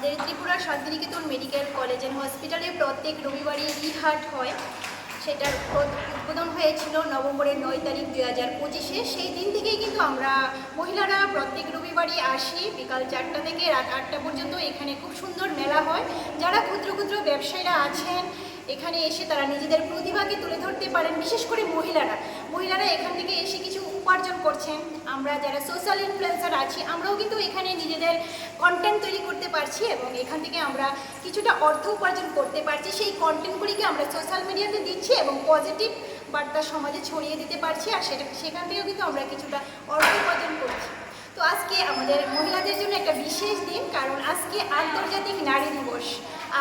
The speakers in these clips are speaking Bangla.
আমাদের Tripura Shantiniketan medical college and হসপিটালে প্রত্যেক রবিবারই ই-হাট হয়। সেটার উদ্বোধন হয়েছিল নভেম্বরের 9 তারিখ 2025-এ। সেই দিন থেকেই কিন্তু আমরা মহিলারা প্রত্যেক রবিবারই আসি বিকাল 4টা থেকে রাত 8টা পর্যন্ত। এখানে খুব সুন্দর মেলা হয়। যারা ক্ষুদ্র ক্ষুদ্র ব্যবসায়ীরা আছেন এখানে এসে তারা নিজেদের প্রতিভাকে তুলে ধরতে পারেন। বিশেষ করে মহিলারা এখান থেকে এসে কিছু উপার্জন করছেন। আমরা যারা সোশ্যাল ইনফ্লুয়েন্সার আছি আমরাও কিন্তু এখানে নিজেদের কন্টেন্ট তৈরি করতে পারছি এবং এখান থেকে আমরা কিছুটা অর্থ উপার্জন করতে পারছি। সেই কন্টেন্টগুলিকে আমরা সোশ্যাল মিডিয়াতে দিচ্ছি এবং পজিটিভ বার্তা সমাজে ছড়িয়ে দিতে পারছি, আর সেখান থেকেও কিন্তু আমরা কিছুটা অর্থ উপার্জন করছি। তো আজকে আমাদের মহিলাদের জন্য একটা বিশেষ দিন, কারণ আজকে আন্তর্জাতিক নারী দিবস,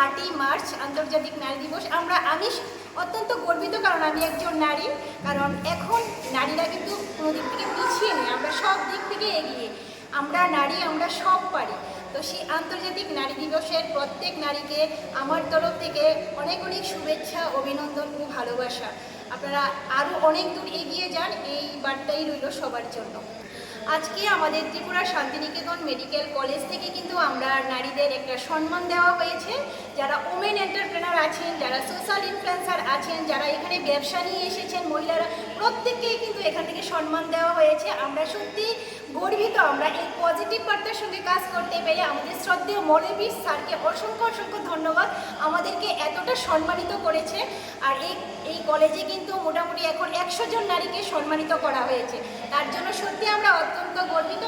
8ই মার্চ আন্তর্জাতিক নারী দিবস। আমি অত্যন্ত গর্বিত, কারণ আমি একজন নারী। কারণ এখন নারীরা কিন্তু কোনো দিক থেকে পিছিয়ে নেই, আমরা সব দিক থেকে এগিয়ে। আমরা নারী, আমরা সব পারি। তো সেই আন্তর্জাতিক নারী দিবসের প্রত্যেক নারীকে আমার তরফ থেকে অনেক অনেক শুভেচ্ছা, অভিনন্দন ও ভালোবাসা। আপনারা আরও অনেক দূর এগিয়ে যান, এই বার্তাই রইল সবার জন্য। আজকে আমাদের ত্রিপুরা শান্তিনিকেতন মেডিকেল কলেজ থেকে কিন্তু আমরা নারীদের একটা সম্মান দেওয়া হয়েছে। যারা ওমেন এন্টারপ্রেনার আছেন, যারা সোশ্যাল ইনফ্লুয়েন্সার আছেন, যারা এখানে ব্যবসা নিয়ে এসেছেন মহিলারা, প্রত্যেককেই কিন্তু এখান থেকে সম্মান দেওয়া হয়েছে। আমরা সত্যি গর্বিত। আমরা এই পজিটিভ বার্তার সঙ্গে কাজ করতে পেরে আমাদের শ্রদ্ধেয় মৌলবীর স্যারকে অসংখ্য অসংখ্য ধন্যবাদ। আমাদেরকে এতটা সম্মানিত করেছে। আর এই কলেজে কিন্তু মোটামুটি এখন 100 জন নারীকে সম্মানিত করা হয়েছে। তার জন্য সত্যি আমরা অত্যন্ত গর্বিত।